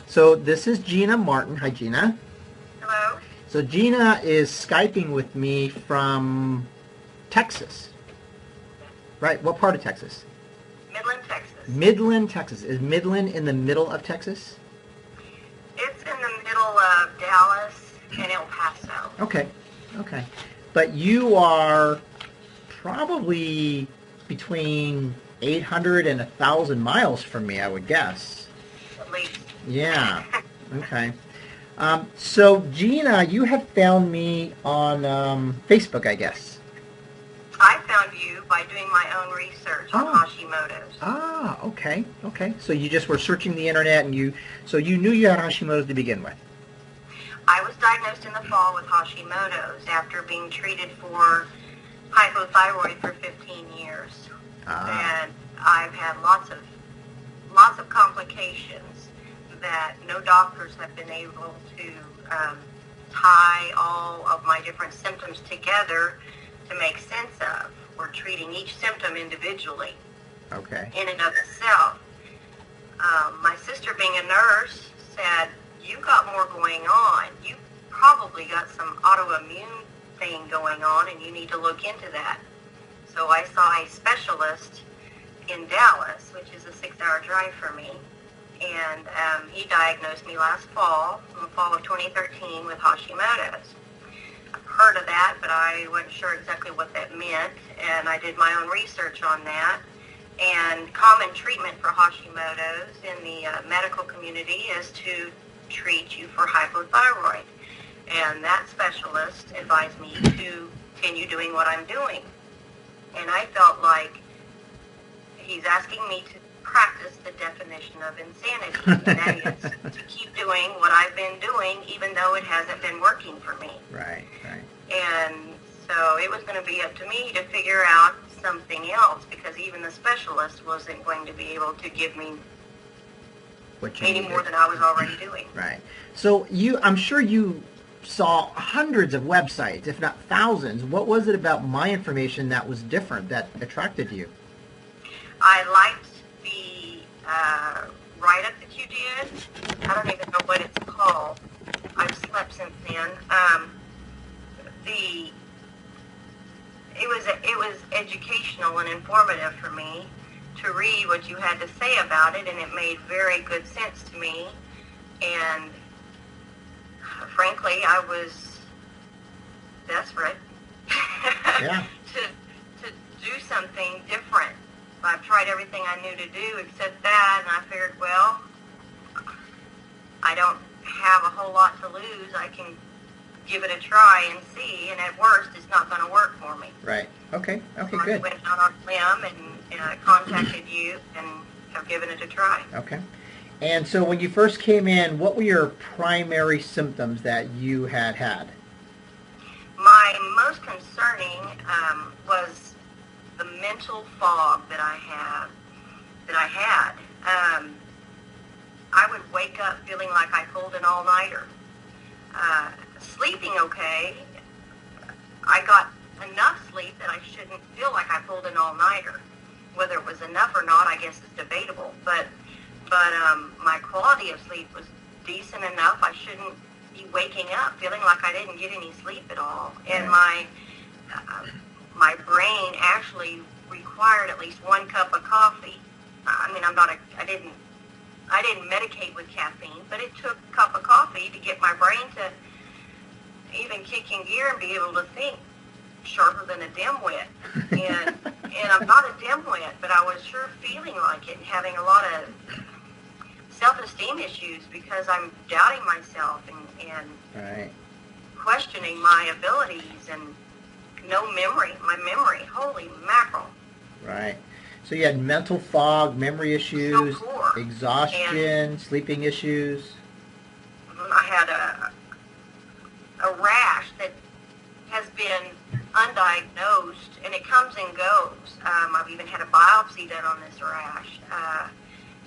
So this is Gina Martin. Hi, Gina. Hello? So Gina is Skyping with me from Texas, right? What part of Texas? Midland, Texas. Midland, Texas. Is Midland in the middle of Texas? It's in the middle of Dallas and El Paso. Okay, okay. But you are probably between 800 and 1,000 miles from me, I would guess. At least. Yeah. Okay. So Gina, you have found me on Facebook, I guess. I found you by doing my own research on Oh. Hashimoto's. Ah, okay, okay. So you just were searching the internet, and so you knew you had Hashimoto's to begin with. I was diagnosed in the fall with Hashimoto's after being treated for hypothyroid for 15 years. Ah. And I've had lots of complications that no doctors have been able to tie all of my different symptoms together to make sense of. We're treating each symptom individually Okay. in and of itself. My sister, being a nurse, said, "You got more going on. You probably got some autoimmune thing going on, and you need to look into that." So I saw a specialist in Dallas, which is a 6-hour drive for me, and he diagnosed me last fall, in the fall of 2013, with Hashimoto's. I've heard of that, but I wasn't sure exactly what that meant, and I did my own research on that. And common treatment for Hashimoto's in the medical community is to treat you for hypothyroid. And that specialist advised me to continue doing what I'm doing. And I felt like he's asking me to practice the definition of insanity. And that is to keep doing what I've been doing even though it hasn't been working for me. Right, right. And so it was going to be up to me to figure out something else, because even the specialist wasn't going to be able to give me What you any needed. more than I was already doing. Right. So I'm sure you saw hundreds of websites, if not thousands. What was it about my information that was different, that attracted you? I liked the write-up that you did. I don't even know what it's called. I've slept since then. It was educational and informative for me to read what you had to say about it, and it made very good sense to me. And frankly, I was desperate Yeah. to do something different. I've tried everything I knew to do except that, and I figured, well, I don't have a whole lot to lose. I can give it a try and see, and at worst, it's not going to work for me. Right. Okay. Okay, So good. I went out on a limb and contacted you and have given it a try. Okay. And so when you first came in, what were your primary symptoms that you had? My most concerning was the mental fog that I had. I would wake up feeling like I pulled an all-nighter. Sleeping okay. I got enough sleep that I shouldn't feel like I pulled an all-nighter. Whether it was enough or not, I guess is debatable. But my quality of sleep was decent enough. I shouldn't be waking up feeling like I didn't get any sleep at all. And my brain actually required at least 1 cup of coffee. I mean, I didn't medicate with caffeine, but it took a cup of coffee to get my brain to even kick in gear and be able to think sharper than a dimwit. And I'm not a dimwit, but I was sure feeling like it and having a lot of self-esteem issues because I'm doubting myself and Right. questioning my abilities and no memory. My memory, holy mackerel. Right. So you had mental fog, memory issues, So poor. exhaustion, sleeping issues. I had a rash that has been undiagnosed, and it comes and goes. I've even had a biopsy done on this rash.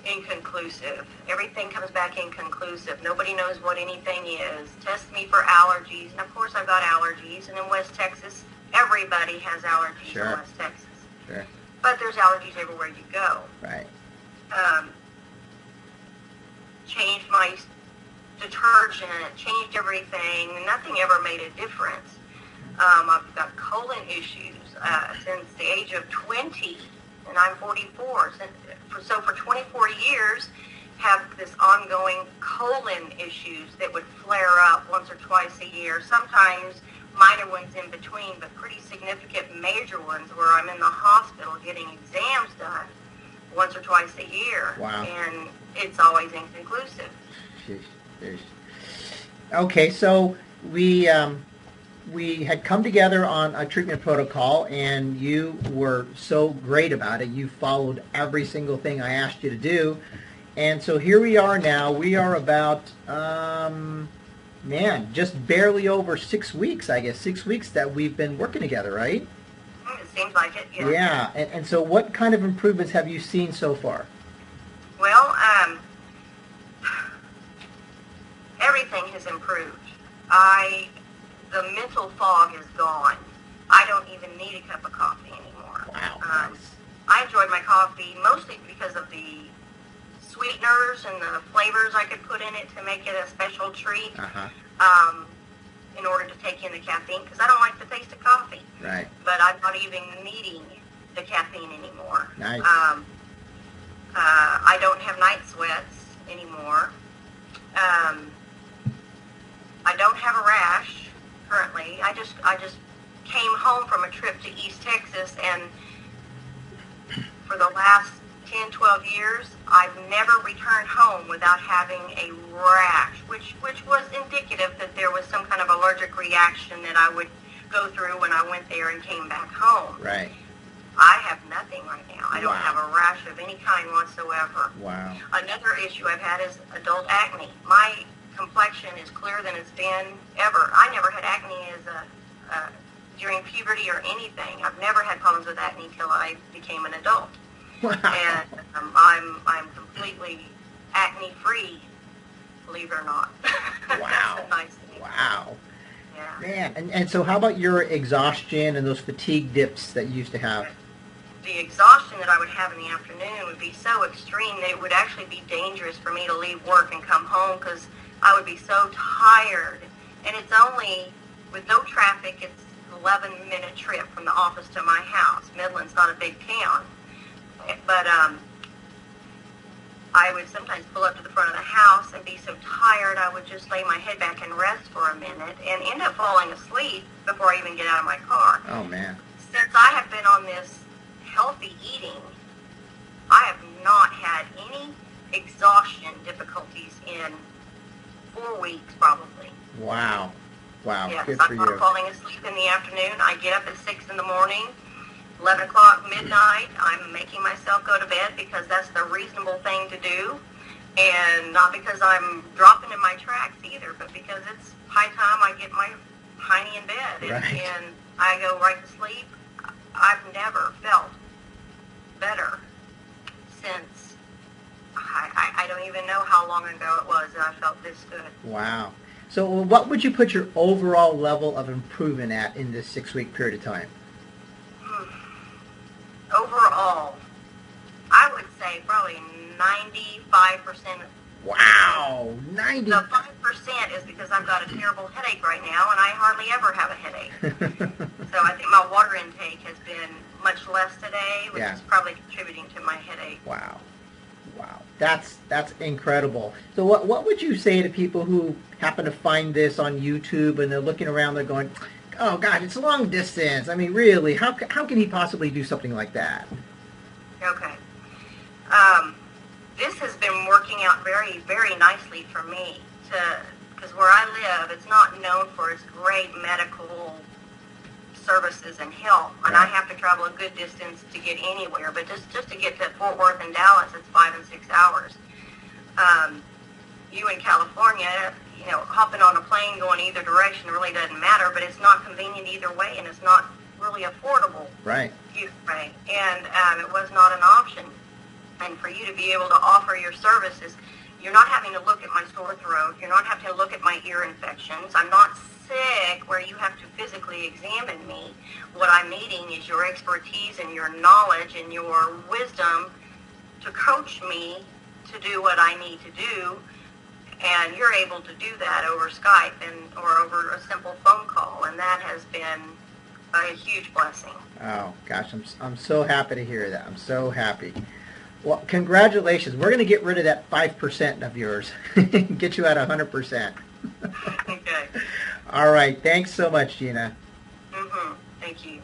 Inconclusive. Everything comes back inconclusive. Nobody knows what anything is. Test me for allergies. And of course, I've got allergies. And in West Texas, everybody has allergies Sure. in West Texas. Sure. But there's allergies everywhere you go. Right. Changed my my detergent, changed everything. Nothing ever made a difference. I've got colon issues since the age of 20, and I'm 44. So for 24 years, have this ongoing colon issues that would flare up once or twice a year. Sometimes minor ones in between, but pretty significant major ones where I'm in the hospital getting exams done once or twice a year. Wow. And it's always inconclusive. Okay, so we had come together on a treatment protocol, and you were so great about it. You followed every single thing I asked you to do. And so here we are now. We are about, just barely over 6 weeks, I guess. 6 weeks that we've been working together, right? It seems like it, yeah. Yeah, and so what kind of improvements have you seen so far? Well, everything has improved. The mental fog is gone. I don't even need a cup of coffee anymore. Wow. Nice. I enjoyed my coffee mostly because of the sweeteners and the flavors I could put in it to make it a special treat. In order to take in the caffeine, because I don't like the taste of coffee. Right. But I'm not even needing the caffeine anymore. Nice. I don't have night sweats anymore. I don't have a rash currently. I just came home from a trip to East Texas, and for the last 10, 12 years, I've never returned home without having a rash, which was indicative that there was some kind of allergic reaction that I would go through when I went there and came back home. Right. I have nothing right now. I don't Wow. have a rash of any kind whatsoever. Wow. Another issue I've had is adult acne. My complexion is clearer than it's been ever. I never had acne during puberty or anything. I've never had problems with acne until I became an adult. Wow. And I'm completely acne free, believe it or not. Wow. That's a nice thing. Wow. Yeah. Man, and so how about your exhaustion and those fatigue dips that you used to have? The exhaustion that I would have in the afternoon would be so extreme that it would actually be dangerous for me to leave work and come home because I would be so tired. And it's only, with no traffic, it's an 11-minute trip from the office to my house. Midland's not a big town. But I would sometimes pull up to the front of the house and be so tired I would just lay my head back and rest for a minute and end up falling asleep before I even get out of my car. Oh, man. Since I have been on this healthy eating, I have not had any exhaustion difficulties in 4 weeks probably. Wow. Wow. Yes, Good for I'm not you. falling asleep in the afternoon. I get up at 6 in the morning. 11 o'clock, midnight, I'm making myself go to bed because that's the reasonable thing to do. And not because I'm dropping in my tracks either, but because it's high time I get my hiney in bed. Right. And I go right to sleep. I've never felt better since, I don't even know how long ago it was that I felt this good. Wow. So what would you put your overall level of improvement at in this 6-week period of time? Overall, I would say probably 95%. Wow, 90. The 5% is because I've got a terrible headache right now, and I hardly ever have a headache. So I think my water intake has been much less today, which Yeah. is probably contributing to my headache. Wow. That's incredible. So what would you say to people who happen to find this on YouTube and they're looking around, they're going, oh, God, it's long distance. I mean, really, how can he possibly do something like that? Okay. This has been working out very, very nicely for me, because where I live, it's not known for its great medical services and help, and I have to travel a good distance to get anywhere, but just to get to Fort Worth and Dallas, it's 5 and 6 hours. You in California, hopping on a plane going either direction really doesn't matter, but it's not convenient either way, and it's not really affordable. Right. Either way. And it was not an option. And for you to be able to offer your services, you're not having to look at my sore throat. You're not having to look at my ear infections. I'm not sick where you have to physically examine me. What I'm needing is your expertise and your knowledge and your wisdom to coach me to do what I need to do. And you're able to do that over Skype or over a simple phone call, and that has been a huge blessing. Oh, gosh, I'm so happy to hear that. I'm so happy. Well, congratulations. We're going to get rid of that 5% of yours. Get you at 100%. Okay. All right. Thanks so much, Gina. Mm-hmm. Thank you.